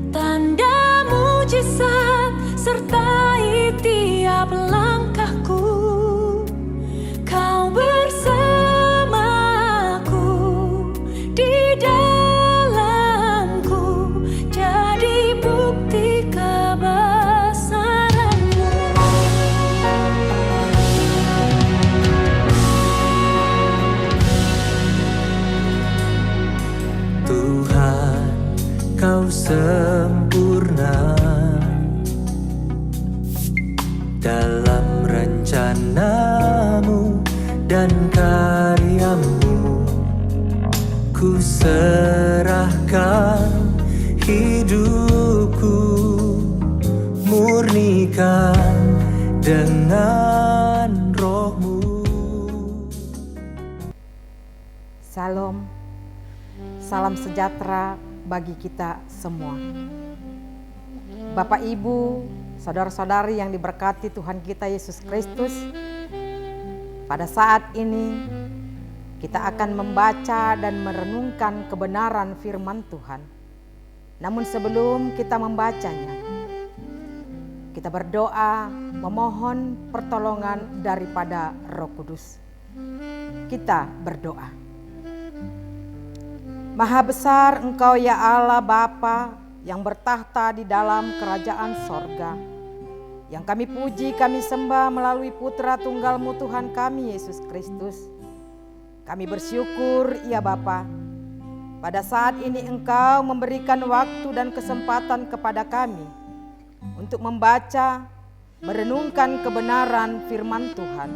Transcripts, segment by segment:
Tanda mujizat sertai tiap langkahku. Kau bersamaku di dalamku, jadi bukti kebesaran-Mu. Tuhan, Kau sempurna dalam rencana-Mu dan karya-Mu. Ku serahkan hidupku, murnikan dengan Roh-Mu. Salam, salam sejahtera bagi kita semua. Bapak, Ibu, saudara-saudari yang diberkati Tuhan kita Yesus Kristus, pada saat ini kita akan membaca dan merenungkan kebenaran firman Tuhan. Namun sebelum kita membacanya, kita berdoa memohon pertolongan daripada Roh Kudus. Kita berdoa. Maha besar Engkau ya Allah Bapa yang bertahta di dalam kerajaan sorga, yang kami puji, kami sembah melalui Putra Tunggal-Mu Tuhan kami Yesus Kristus. Kami bersyukur ya Bapa, pada saat ini Engkau memberikan waktu dan kesempatan kepada kami untuk membaca, merenungkan kebenaran firman Tuhan.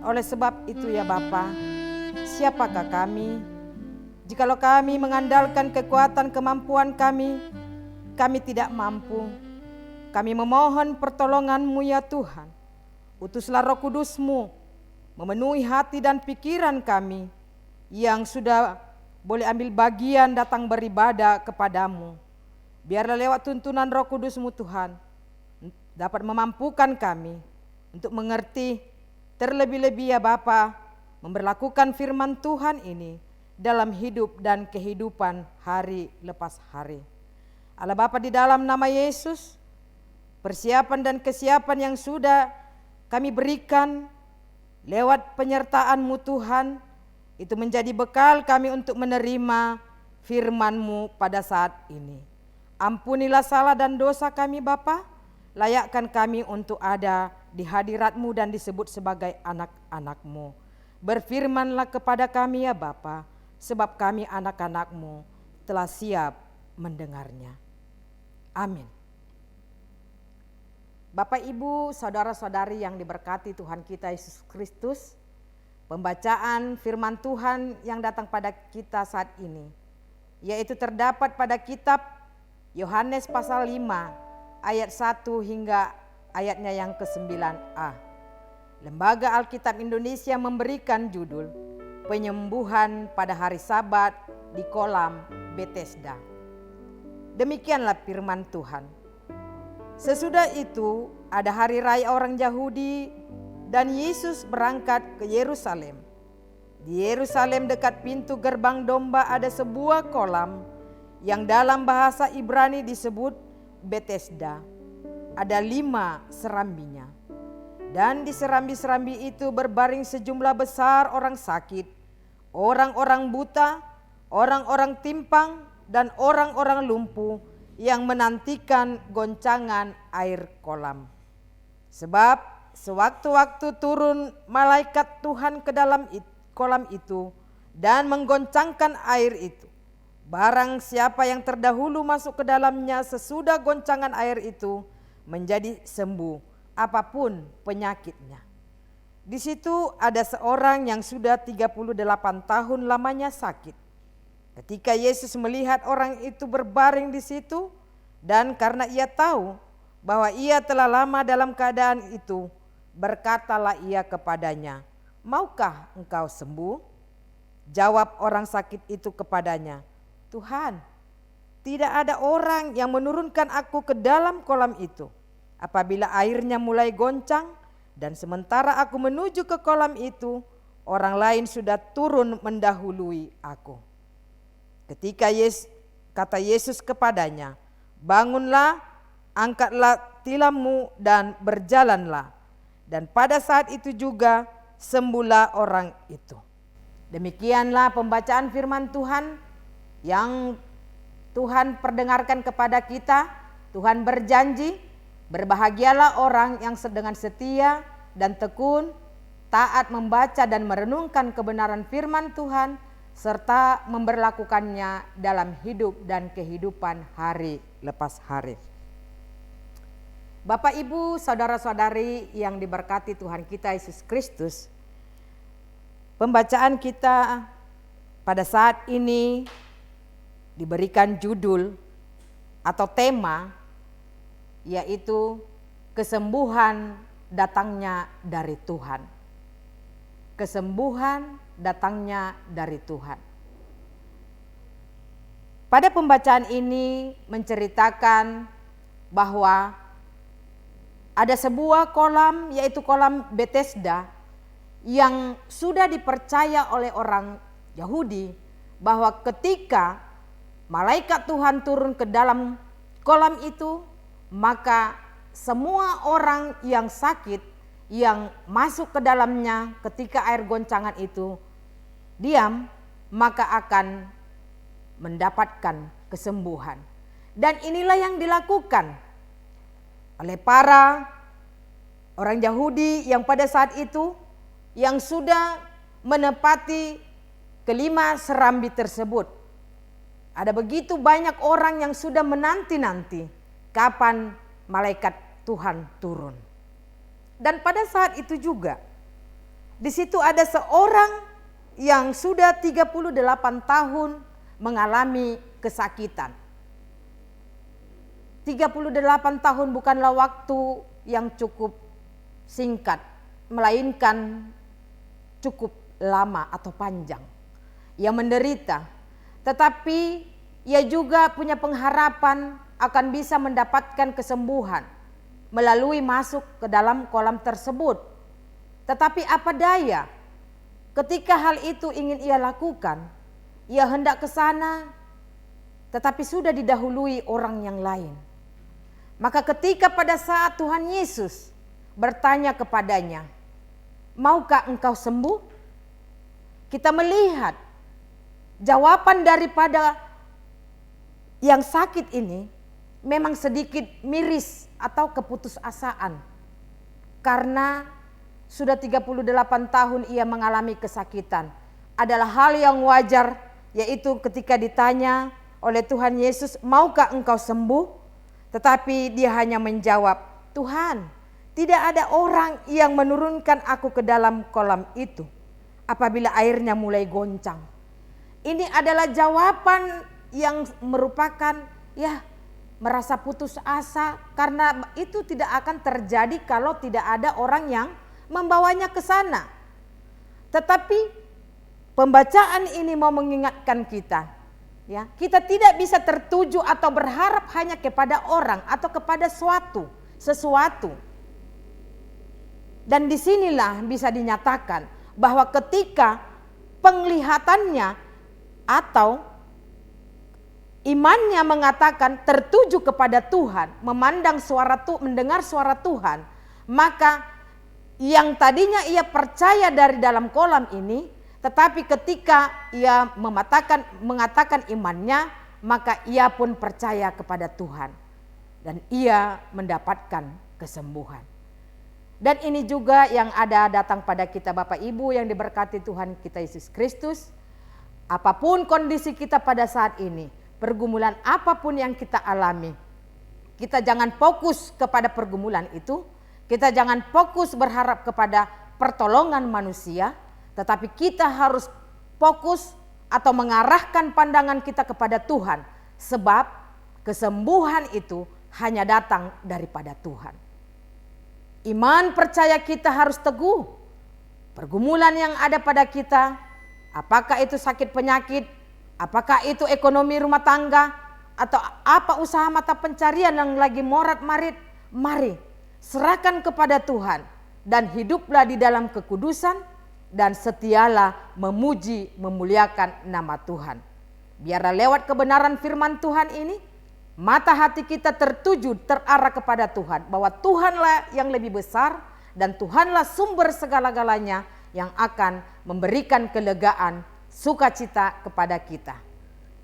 Oleh sebab itu ya Bapa, siapakah kami jikalau kami mengandalkan kekuatan kemampuan kami tidak mampu. Kami memohon pertolongan-Mu ya Tuhan. Utuslah Roh Kudus-Mu memenuhi hati dan pikiran kami yang sudah boleh ambil bagian datang beribadah kepadamu. Biarlah lewat tuntunan Roh Kudus-Mu Tuhan dapat memampukan kami untuk mengerti terlebih-lebih ya Bapa, memberlakukan firman Tuhan ini dalam hidup dan kehidupan hari lepas hari. Allah Bapa, di dalam nama Yesus, persiapan dan kesiapan yang sudah kami berikan lewat penyertaan-Mu Tuhan, itu menjadi bekal kami untuk menerima firman-Mu pada saat ini. Ampunilah salah dan dosa kami Bapa, layakkan kami untuk ada di hadirat-Mu dan disebut sebagai anak-anak-Mu. Berfirmanlah kepada kami ya Bapa, sebab kami anak-anak-Mu telah siap mendengarnya. Amin. Bapak, Ibu, saudara-saudari yang diberkati Tuhan kita Yesus Kristus, pembacaan firman Tuhan yang datang pada kita saat ini, yaitu terdapat pada kitab Yohanes pasal 5 ayat 1 hingga ayatnya yang ke-9a. Lembaga Alkitab Indonesia memberikan judul Penyembuhan pada hari Sabat di kolam Bethesda. Demikianlah firman Tuhan. Sesudah itu ada hari raya orang Yahudi dan Yesus berangkat ke Yerusalem. Di Yerusalem dekat pintu gerbang domba ada sebuah kolam yang dalam bahasa Ibrani disebut Bethesda. Ada 5 serambinya. Dan di serambi-serambi itu berbaring sejumlah besar orang sakit, orang-orang buta, orang-orang timpang, dan orang-orang lumpuh yang menantikan goncangan air kolam. Sebab sewaktu-waktu turun malaikat Tuhan ke dalam kolam itu dan menggoncangkan air itu. Barang siapa yang terdahulu masuk ke dalamnya sesudah goncangan air itu menjadi sembuh apapun penyakitnya. Di situ ada seorang yang sudah 38 tahun lamanya sakit. Ketika Yesus melihat orang itu berbaring di situ, dan karena ia tahu bahwa ia telah lama dalam keadaan itu, berkatalah ia kepadanya, "Maukah engkau sembuh?" Jawab orang sakit itu kepadanya, "Tuhan, tidak ada orang yang menurunkan aku ke dalam kolam itu apabila airnya mulai goncang, dan sementara aku menuju ke kolam itu, orang lain sudah turun mendahului aku." Ketika kata Yesus kepadanya, bangunlah, angkatlah tilammu dan berjalanlah. Dan pada saat itu juga sembuhlah orang itu. Demikianlah pembacaan firman Tuhan yang Tuhan perdengarkan kepada kita. Tuhan berjanji, berbahagialah orang yang dengan setia dan tekun, taat membaca dan merenungkan kebenaran firman Tuhan, serta memberlakukannya dalam hidup dan kehidupan hari lepas hari. Bapak, Ibu, saudara-saudari yang diberkati Tuhan kita Yesus Kristus, pembacaan kita pada saat ini diberikan judul atau tema, yaitu kesembuhan datangnya dari Tuhan. Kesembuhan datangnya dari Tuhan. Pada pembacaan ini menceritakan bahwa ada sebuah kolam, yaitu kolam Bethesda, yang sudah dipercaya oleh orang Yahudi bahwa ketika malaikat Tuhan turun ke dalam kolam itu, maka semua orang yang sakit yang masuk ke dalamnya ketika air goncangan itu diam, maka akan mendapatkan kesembuhan. Dan inilah yang dilakukan oleh para orang Yahudi yang pada saat itu yang sudah menepati kelima serambi tersebut. Ada begitu banyak orang yang sudah menanti-nanti kapan malaikat Tuhan turun. Dan pada saat itu juga di situ ada seorang yang sudah 38 tahun mengalami kesakitan. 38 tahun bukanlah waktu yang cukup singkat, melainkan cukup lama atau panjang. Ia menderita, tetapi ia juga punya pengharapan akan bisa mendapatkan kesembuhan melalui masuk ke dalam kolam tersebut. Tetapi apa daya, ketika hal itu ingin ia lakukan, ia hendak ke sana, tetapi sudah didahului orang yang lain. Maka ketika pada saat Tuhan Yesus bertanya kepadanya, maukah engkau sembuh? Kita melihat jawaban daripada yang sakit ini memang sedikit miris atau keputusasaan. Karena sudah 38 tahun ia mengalami kesakitan. Adalah hal yang wajar, yaitu ketika ditanya oleh Tuhan Yesus, maukah engkau sembuh? Tetapi dia hanya menjawab, Tuhan, tidak ada orang yang menurunkan aku ke dalam kolam itu apabila airnya mulai goncang. Ini adalah jawaban yang merupakan merasa putus asa, karena itu tidak akan terjadi kalau tidak ada orang yang membawanya ke sana. Tetapi pembacaan ini mau mengingatkan kita, kita tidak bisa tertuju atau berharap hanya kepada orang atau kepada sesuatu. Dan disinilah bisa dinyatakan bahwa ketika penglihatannya atau imannya mengatakan tertuju kepada Tuhan, mendengar suara Tuhan, maka yang tadinya ia percaya dari dalam kolam ini, tetapi ketika ia mengatakan imannya, maka ia pun percaya kepada Tuhan dan ia mendapatkan kesembuhan. Dan ini juga yang ada datang pada kita Bapak Ibu yang diberkati Tuhan kita Yesus Kristus. Apapun kondisi kita pada saat ini, pergumulan apapun yang kita alami, kita jangan fokus kepada pergumulan itu, kita jangan fokus berharap kepada pertolongan manusia, tetapi kita harus fokus atau mengarahkan pandangan kita kepada Tuhan, sebab kesembuhan itu hanya datang daripada Tuhan. Iman percaya kita harus teguh. Pergumulan yang ada pada kita, apakah itu sakit penyakit, apakah itu ekonomi rumah tangga, atau apa usaha mata pencarian yang lagi morat-marit, mari serahkan kepada Tuhan dan hiduplah di dalam kekudusan, dan setialah memuji memuliakan nama Tuhan. Biarlah lewat kebenaran firman Tuhan ini mata hati kita terarah kepada Tuhan, bahwa Tuhanlah yang lebih besar dan Tuhanlah sumber segala-galanya yang akan memberikan kelegaan, sukacita kepada kita.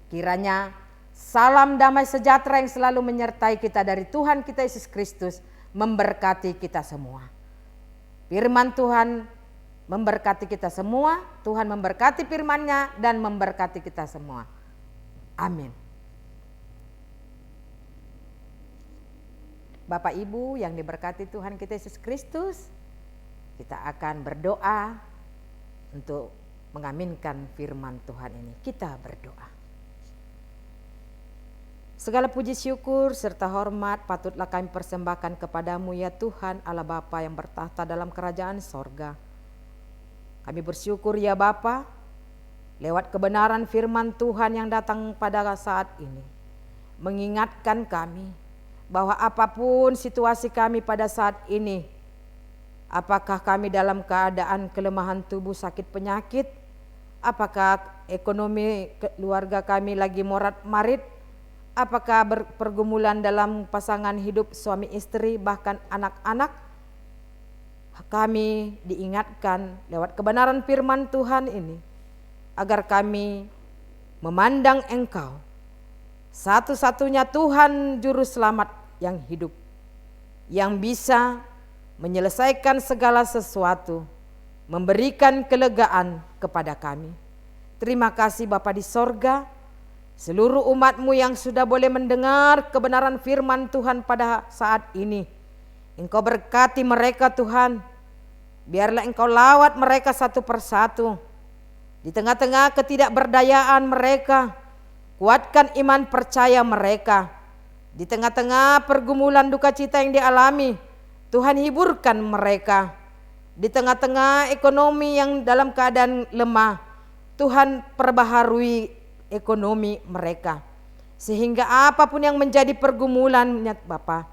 Kiranya salam damai sejahtera yang selalu menyertai kita dari Tuhan kita Yesus Kristus memberkati kita semua. Firman Tuhan memberkati kita semua, Tuhan memberkati firman-Nya dan memberkati kita semua. Amin. Bapak Ibu yang diberkati Tuhan kita Yesus Kristus, kita akan berdoa untuk mengaminkan firman Tuhan ini. Kita berdoa. Segala puji syukur serta hormat patutlah kami persembahkan kepadamu ya Tuhan Allah Bapa yang bertahta dalam kerajaan sorga. Kami bersyukur ya Bapa, lewat kebenaran firman Tuhan yang datang pada saat ini, mengingatkan kami bahwa apapun situasi kami pada saat ini, apakah kami dalam keadaan kelemahan tubuh, sakit penyakit, apakah ekonomi keluarga kami lagi morat-marit, apakah pergumulan dalam pasangan hidup suami istri bahkan anak-anak, kami diingatkan lewat kebenaran firman Tuhan ini agar kami memandang Engkau, satu-satunya Tuhan juru selamat yang hidup, yang bisa menyelesaikan segala sesuatu, memberikan kelegaan kepada kami. Terima kasih Bapa di sorga, seluruh umat-Mu yang sudah boleh mendengar kebenaran firman Tuhan pada saat ini. Engkau berkati mereka Tuhan, biarlah Engkau lawat mereka satu persatu. Di tengah-tengah ketidakberdayaan mereka, kuatkan iman percaya mereka. Di tengah-tengah pergumulan duka cita yang dialami, Tuhan hiburkan mereka. Di tengah-tengah ekonomi yang dalam keadaan lemah, Tuhan perbaharui ekonomi mereka. Sehingga apapun yang menjadi pergumulannya Bapa,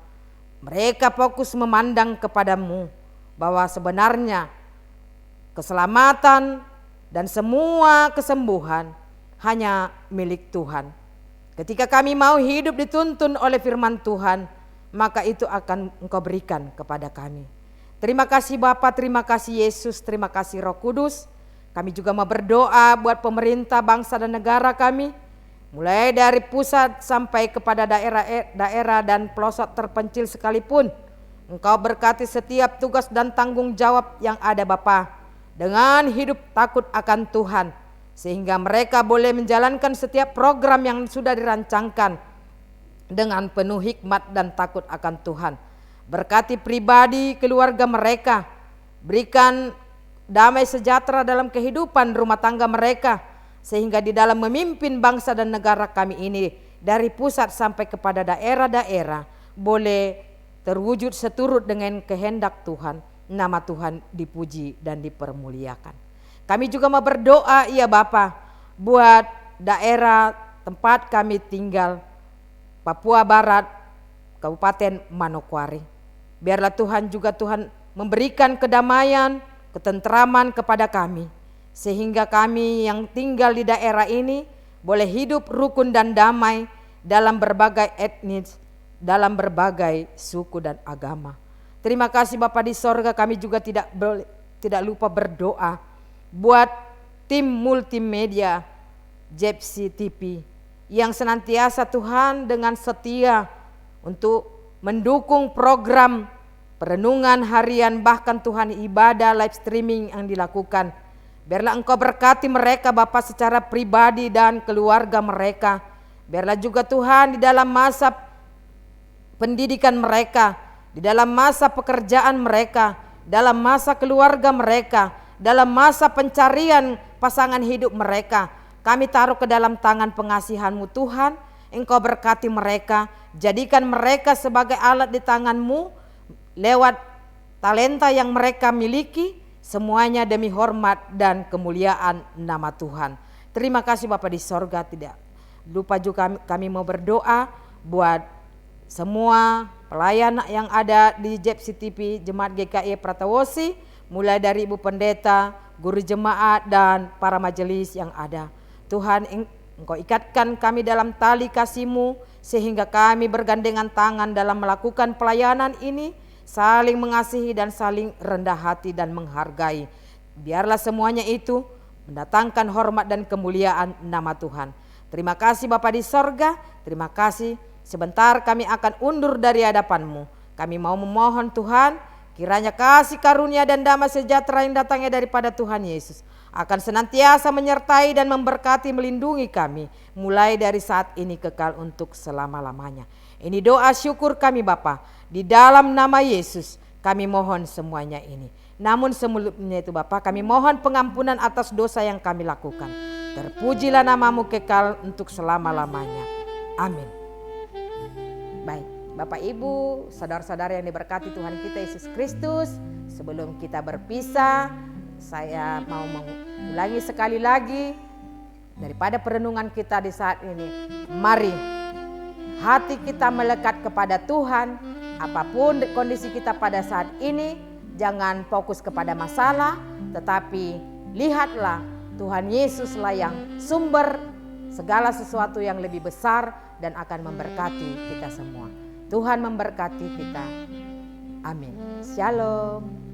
mereka fokus memandang kepadamu, bahwa sebenarnya keselamatan dan semua kesembuhan hanya milik Tuhan. Ketika kami mau hidup dituntun oleh firman Tuhan, maka itu akan Engkau berikan kepada kami. Terima kasih Bapa, terima kasih Yesus, terima kasih Roh Kudus. Kami juga mau berdoa buat pemerintah, bangsa dan negara kami, mulai dari pusat sampai kepada daerah dan pelosok terpencil sekalipun. Engkau berkati setiap tugas dan tanggung jawab yang ada Bapa, dengan hidup takut akan Tuhan, sehingga mereka boleh menjalankan setiap program yang sudah dirancangkan dengan penuh hikmat dan takut akan Tuhan. Berkati pribadi keluarga mereka, berikan damai sejahtera dalam kehidupan rumah tangga mereka, sehingga di dalam memimpin bangsa dan negara kami ini, dari pusat sampai kepada daerah-daerah, boleh terwujud seturut dengan kehendak Tuhan. Nama Tuhan dipuji dan dipermuliakan. Kami juga mau berdoa ya Bapa, buat daerah tempat kami tinggal, Papua Barat, Kabupaten Manokwari. Biarlah Tuhan juga memberikan kedamaian, ketentraman kepada kami, sehingga kami yang tinggal di daerah ini boleh hidup rukun dan damai dalam berbagai etnis, dalam berbagai suku dan agama. Terima kasih Bapa di sorga, kami juga tidak lupa berdoa buat tim multimedia Jepsi TV yang senantiasa Tuhan dengan setia untuk mendukung program perenungan harian, bahkan Tuhan ibadah live streaming yang dilakukan. Biarlah Engkau berkati mereka Bapa secara pribadi dan keluarga mereka. Biarlah juga Tuhan di dalam masa pendidikan mereka, di dalam masa pekerjaan mereka, dalam masa keluarga mereka, dalam masa pencarian pasangan hidup mereka, kami taruh ke dalam tangan pengasihan-Mu Tuhan. Engkau berkati mereka, jadikan mereka sebagai alat di tangan-Mu lewat talenta yang mereka miliki, semuanya demi hormat dan kemuliaan nama Tuhan. Terima kasih Bapa di sorga. Tidak lupa juga kami mau berdoa buat semua pelayan yang ada di Jepsi TV Jemaat GKI Pratawosi, mulai dari Ibu Pendeta, guru jemaat dan para majelis yang ada. Tuhan, Engkau ikatkan kami dalam tali kasih-Mu, sehingga kami bergandengan tangan dalam melakukan pelayanan ini, saling mengasihi dan saling rendah hati dan menghargai. Biarlah semuanya itu mendatangkan hormat dan kemuliaan nama Tuhan. Terima kasih Bapa di sorga, terima kasih. Sebentar kami akan undur dari hadapan-Mu. Kami mau memohon Tuhan, kiranya kasih karunia dan damai sejahtera yang datangnya daripada Tuhan Yesus akan senantiasa menyertai dan memberkati melindungi kami, mulai dari saat ini kekal untuk selama-lamanya. Ini doa syukur kami Bapa, di dalam nama Yesus kami mohon semuanya ini. Namun sebelumnya itu Bapa, kami mohon pengampunan atas dosa yang kami lakukan. Terpujilah nama-Mu kekal untuk selama-lamanya. Amin. Baik, Bapak Ibu, saudara-saudara yang diberkati Tuhan kita Yesus Kristus, sebelum kita berpisah, saya mau mengulangi sekali lagi daripada perenungan kita di saat ini. Mari hati kita melekat kepada Tuhan, apapun kondisi kita pada saat ini, jangan fokus kepada masalah, tetapi lihatlah Tuhan Yesuslah yang sumber segala sesuatu yang lebih besar dan akan memberkati kita semua. Tuhan memberkati kita. Amin. Shalom.